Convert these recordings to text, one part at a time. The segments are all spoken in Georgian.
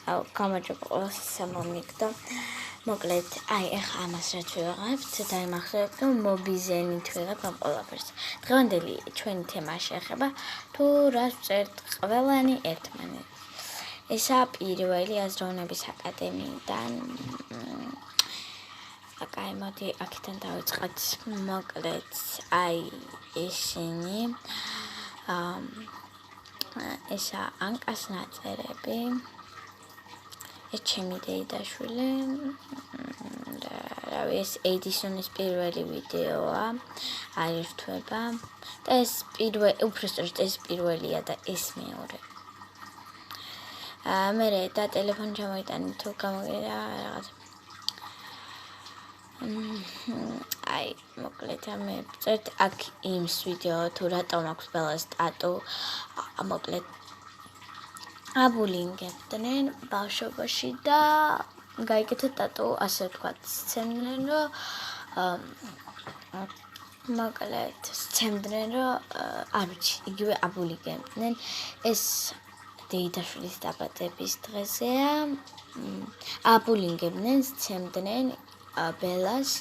გამარჯობა ყველას სამომიგდო. მოკლედ, ეხლა ამას რაც ვიღებთ, დაიმახსოვრეთ, რომ მობიზენით ვიღებ ამ ყველაფერს. დღევანდელი ჩვენი თემა შეეხება თუ რას ვწერთ ყველანი ერთმანეთს. ესა პირველი აზროვნების აკადემიიდან. მოდი აქედან დავიწყოთ. მოკლედ, ესენი ესა ანკას ნაწერები. ეს ჩემი დეიდაშვილი. ეს ედისონის პირველი ვიდეოა. აირთვება. და ეს უბრალოდ ეს პირველია და ეს მეორე. მე და ტელეფონი ჩამოიტანი თუ გამოგერა რაღაც. მოკლედ მე წერთ აქ იმს ვიდეო თუ რატომ აქვს ბელას ტატუ. მოკლედ აბულინგებდნენ ბავშვობაში და გაიგეთ ტატუ ასე ვთქვათ სცემდნენ რომ მოკლედ სცემდნენ რომ არ ვიცი იგივე აბულინგებდნენ ეს დეიდაშვილის დაბადების დღეზეა აბულინგებდნენ სცემდნენ ბელას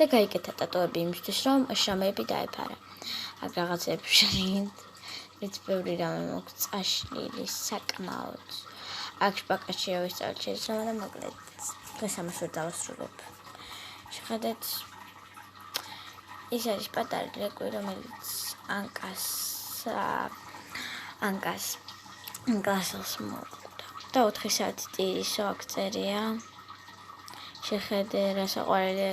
და გაიგეთ ტატუები იმისთვის რომ შრომები დაეფარა აქ რაღაცები შრით ვიც ბევრი რამე მოგწაშლილი საკმაოდ აქ შპაკაში ავისწავლეთ შეცდომა და მოკლედ დღეს ამას ვერ დავასრულებ შეხედეთ ის არის პატარა რეკვი რომელიც ანკას მოკვდა და 4 საათი ტირისო აქ წერია შეხედე რა საყვარელი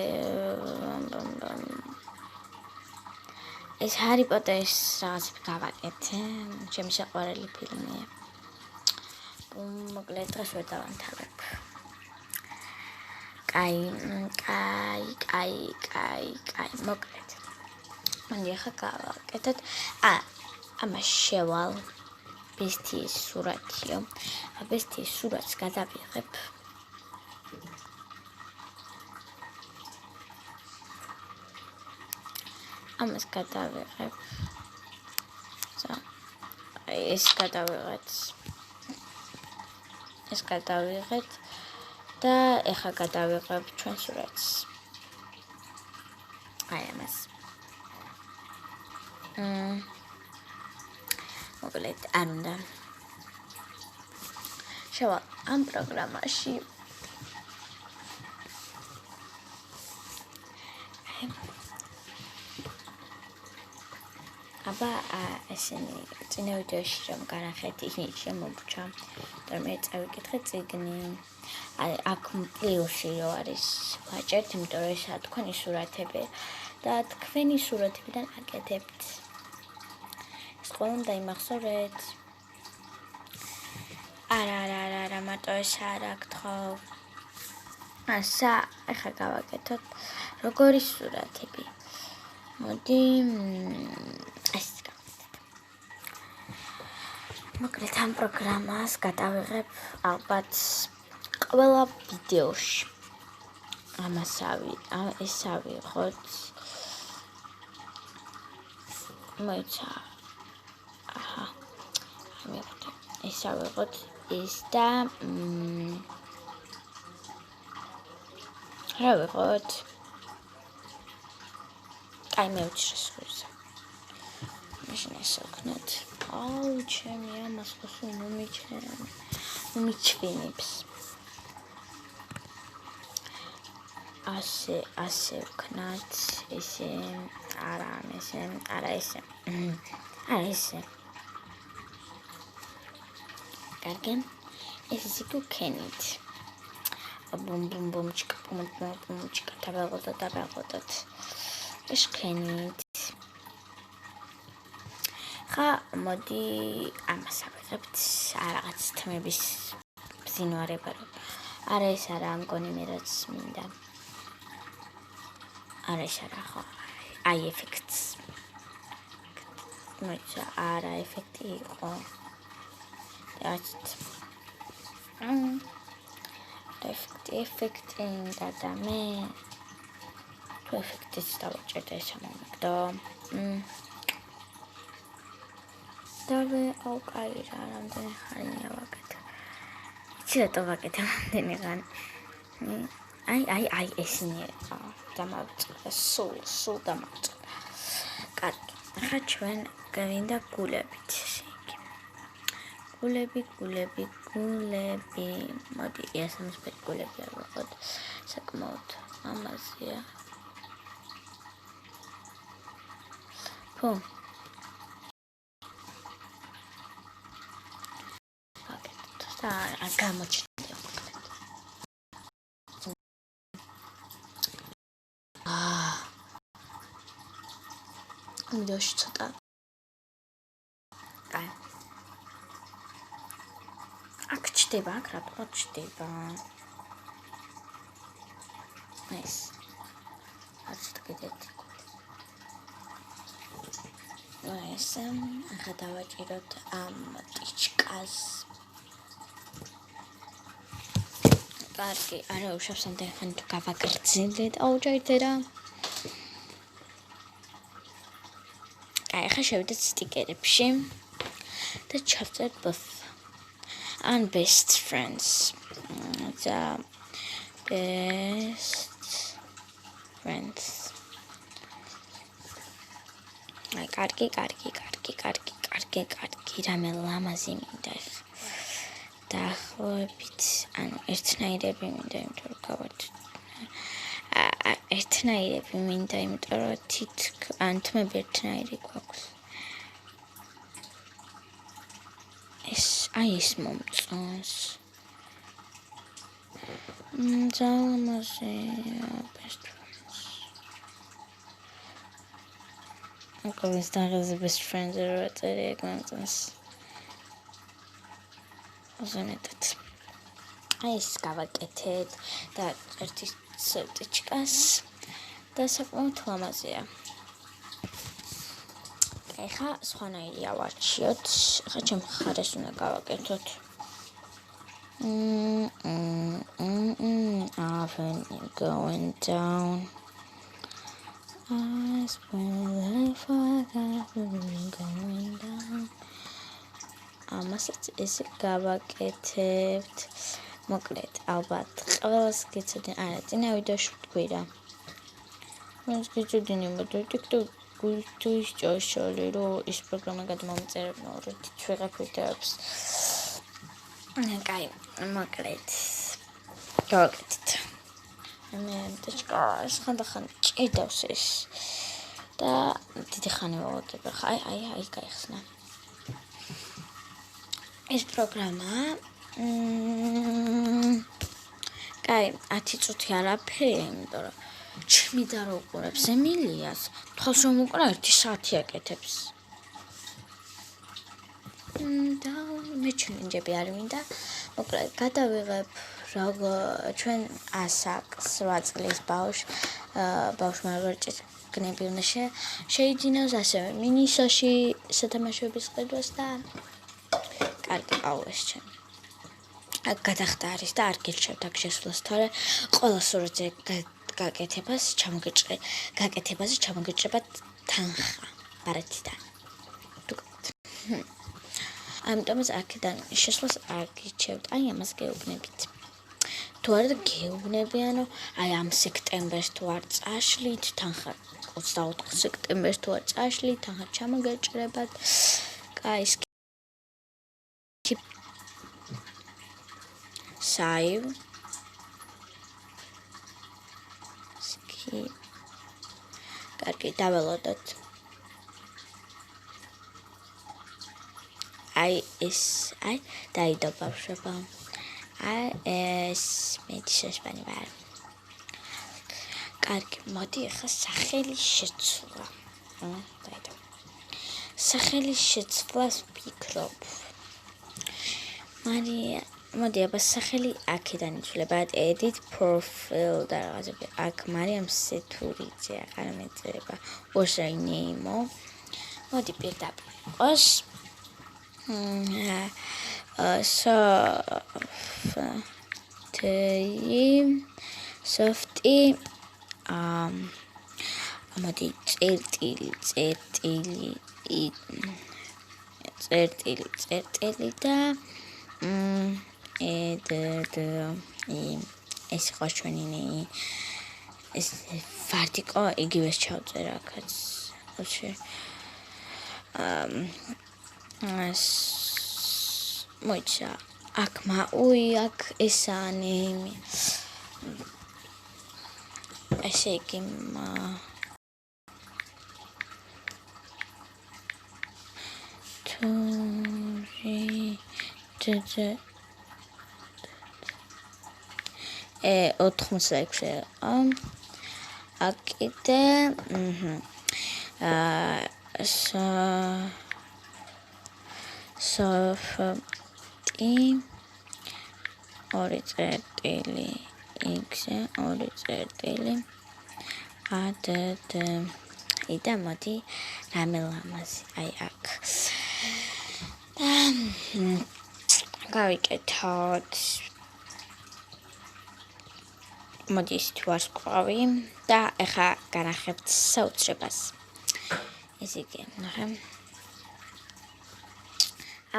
ეს ჰარი პოტერის რაღაცები გავაკეთე ჩემი საყვარელი ფილმია მოკლედ დღეს ვერ დავანთავებ კაი მოკლედ მანდი ახლა გავაკეთოთ ამას შევალ ბესტიის სურათიო ბესტიის სურათს გადავიღებ ამას გადავიღებ ეს გადავიღეთ და ეხლა გადავიღებ ჩვენ სურათს ამას მოკლედ არ უნდა შევალ ამ პროგრამაში აბა ესენი წინა ვიდეოში რომ განახეთ ის შემოგვჭა და მე წავიკითხე წიგნი აქ პლუსი რო არის ვაჭერთ იმიტომ რომ ესაა თქვენი სურათები და თქვენი სურათებიდან აკეთებთ ეს ყველამ დაიმახსოვრეთ არა მარტო ეს არა გთხოვ ასა ახლა გავაკეთოთ როგორი სურათები მოდი მოკლედ ამ პროგრამას გადავიღებ ალბათ ყველა ვიდეოში ეს ავიღოთ მოიცა ეს ავიღოთ ეს და რა ვიღოთ მე ვჩრესხურს მაშინ ეს ვქნათ ჩემი ამას ხო მომიჩვენებს ასე ვქნათ ესე არა ესე კარგი ეს ისე გქენით ბუმ ჩიკა დავაღოთ ეს ქენით ხა მოდი ამას ავიღებთ რაღაც თემების ბზინვარება რომ არა ეს არა ამგონი მე რაც მინდა არა ეს არა ხო აი ეფექტს მოიცა არა ეფექტი იყო რაც ეფექტი და მე თუ ეფექტის დავჭერთ ეს მომიგდო დავე აუკაი რა რამდენი ხანია ვაკეთე ცოტა ვაკეთე მანდენიღან. აი ესინი დამავწყდა სულ დამავწყდა. კარგი. ახლა ჩვენ გვინდა გულებით. გულები. მოდი, ესამის გულები არ ვიყოთ. საკმაოდ ამაზეა. ხო. და გამოჩნდა. ვიდეოში ცოტა. აი. აქ ჩდება, აქ რატო ჩდება? ეს. არც თქვით. ეს ახლა დავაჭიროთ ამ ტიჩკას. კარგი, არა უშავს ამდენ ხანი თუ გავაგრძელეთ. აუჯაითე რა. აი, ახლა შევიდეთ სტიკერებში და ჩავწერთ both and best friends. The best friends. აი, კარგი, რამე ლამაზი მინდა. დაახლოებით, ანუ ერთნაირები მინდა, იმიტომ რომ გავარდით. ერთნაირები მინდა, იმიტომ რომ თმები ერთნაირი გვაქვს. ეს მომწონს. ზალამაზია, best friends. Akkor is best friends are წერია მომწონს. ზონეთად. აი ეს გავაკეთეთ და ერთი სერტიჩკას და საკმაოდ ლამაზია. ეხა სხვანაირი ავარჩიოთ. ეხა ჩემ მხარეს უნდა გავაკეთოთ. Often going down. I swear if I got going down. ამასაც ესე გავაკეთებთ. მოკლედ, ალბათ ყველას გეცოდნენ. არა, წინა ვიდეოში ვთქვი რა. მას გეცოდნენ TikTok გულთვის ჭოშოლი, რომ ის პროგრამა გადმომწერებმა, რომ ვიღებ ვიდეოებს. კაი, მოკლედ. გავაკეთეთ. მე ტიჩკას ხანდახან ჭირდავს ეს. და დიდი ხანი ვაუდება. აი, გაიხსნა. ეს პროგრამა კაი 10 წუთი არაფერი, იმიტომ რომ ჩემი და რო უყურებს ემილიას, თვალს რომ უყურა 1 საათი აკეთებს. და მე ჩელენჯები არ მინდა. მოკლედ გადავიღებ ჩვენ ასაკს 8 წლის ბავშვმა როგორ ჭირგნები უნდა შეიძინოს, ასევე მინისოში სათამაშოების ყიდვას და კარგი პაულეს ჩემ. აქ გადახდა არის და არ გირჩევთ აქ შესვლას, თორე ყველა სურათზე გაკეთებაზე ჩამოგეჭრებათ თანხა ბარათიდან. ამიტომაც აქედან შესვლას არ გირჩევთ, აი ამას გეუბნებით. თუ არა გეუბნებიანო, აი ამ სექტემბერს თუ არ წაშლით, თანხა 24 სექტემბერს თუ არ წაშლით, თანხა ჩამოგეჭრებათ. კაი save skip კარგი დაველოდოთ. აი დაიდო ბავშვებო. ეს მეცესპანი ვარ. კარგი, მოდი ახლა სახელი შეცვლა. დაიდო. სახელი შეცვლას ვფიქრობ. მარია მოდი აბა სახელი აქედან იცვლება. edit profile და რაღაცები. აქ მარიამ სეთურიძე აღარ მეწერება. ოსაინეიმო. მოდი პირდაპირ იყოს. softy მოდი წერტილი და ეს იყო ჩვენი ნეი ეს ვარტიკო იგივეს ჩავწერ აქაც მოიცა აქ აქ ესანი ესე იგი ოთხმოცდაექვსი აკიდე სოფტი ორი წერტილი x-ზე ორი წერტილი ADD იდა მოდი რამე ლამაზი აი აქ გავიკეთოთ მოდი ისეთ ვარსკვლავი და ეხა განახებთ საოცრებას ეს იგი ნახე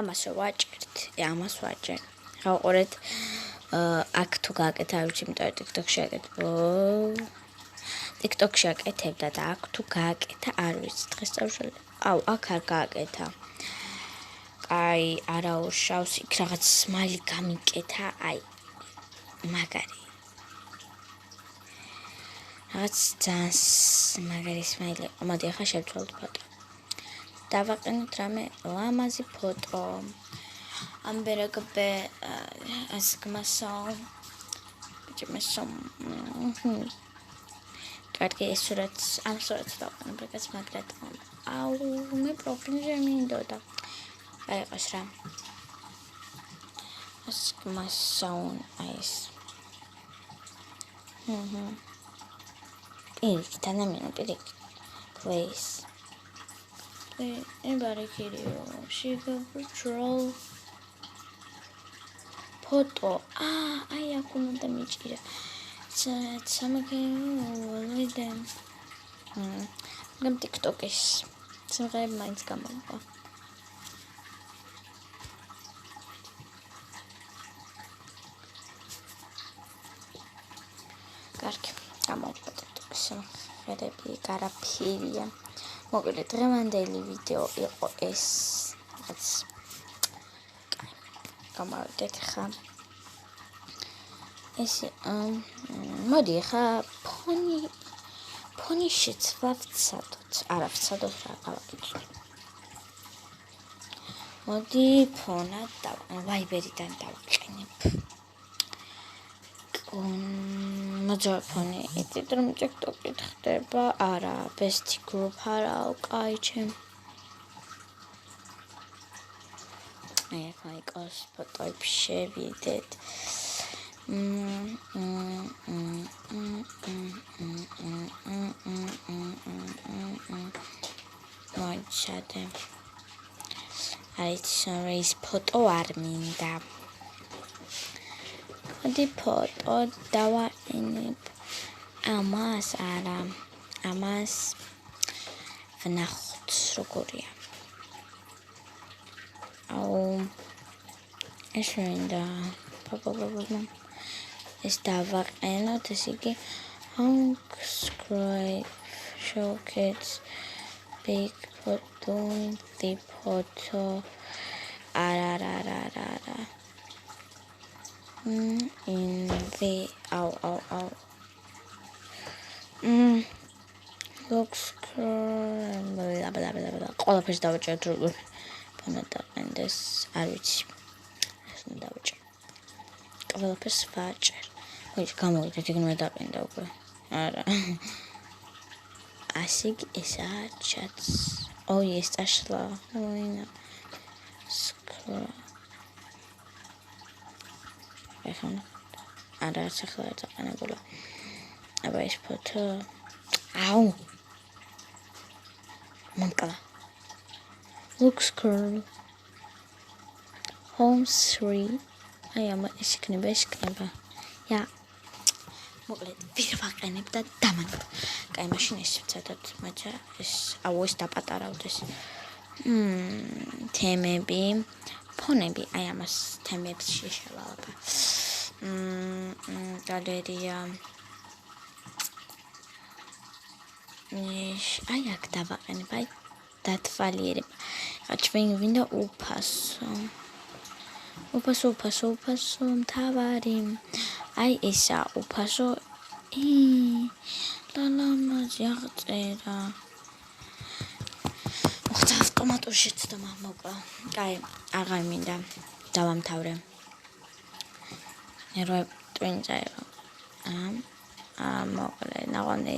ამას ვაჭერთ ამას ვაჭერ ხა ვყურეთ აქ თუ გააკეთე არ ვიცი იმიტომ TikTok-ში აკეთებ TikTok-ში აკეთებდა და აქ თუ გააკეთა არ ვიცი დღეს წავშალე აუ აქ არ გააკეთა აი არა უშავს იქ რაღაც სმაილი გამიკეთა აი მაგარი რაც ძალიან მაგარი სმაილი მოდი ახლა შევცვალოთ ფოტო დავაყენოთ რამე ლამაზი ფოტო ამბერაგბე ასკმასო ბიჭმასო კარგი ეს სურათს ამ სურათს დავყენებ რაღაც მაგრად აუ მე პროფილზე მინდოდა აი ყავს რა ასკმასო ეს Tana minute please. Anybody video? She go patrol. Photo. I couldn't damage it. Some like them. I'm TikTok is. Some guy minds come over. Kark. Come on. შეხედები გარაფერია. მოკლედ დღევანდელი ვიდეო იყო ეს. რაც გამოვიდეთ ხა. ეს მოდი ხა ფონი შეცვავცადოთ. არა, ვცადოთ რა გავაკეთოთ. მოდი ფონად ვაიბერიდან დავყენებ. მოძაფონი იცით რომ TikTok-ი ხდება არა best group არა კაი ჩემ აი ახლა იყოს ფოტოები შევიდეთ მოიჩადე აი ეს ფოტო არ მინდა მოდი ფოტო დავაყენებ ამას არა ამას ვნახოთ როგორია აუ ეს მინდა ეს დავაყენოთ ეს იგი subscribe showcase big photo the photo ara in the looks blah blah blah ყველაფერს დავაჭერთ როგორ ფონატაყენდეს არ ვიცი ეს უნდა დავაჭერ ყველაფერს ვაჭერ მოიჭ გამოვიდეთ იქნება დაყენდა უკვე არა ასე ესა ჩატს ой ეს წაშლა ვინა scroll এখন আর আছে খেলা টাকানে বলো আবার এই ফটো আউ মনকালা looks cool home 3 I am ეშქნება ja მოკლედ ვირვაყენებ და დამანებ კაი მაშინ ეს ვცადოთ მაგრამ ეს აუ ეს დაპატარავდეს თემები ფონები, აი ამას თემებს შეშავალაფა. გალერეა. აი აქ დავაყენებ, აი დათვალიერება. ხა ჩვენ გვინდა უფასო. უფასო მთავარი. აი ესა უფასო. ლალამაზი აღწერა. მოხდა ავტომატურ შეცდომა მოკლა. კაი, აღარ მინდა დავამთავრე. ნერვე ტვინი წაიღო. მოკლე, ნაყონი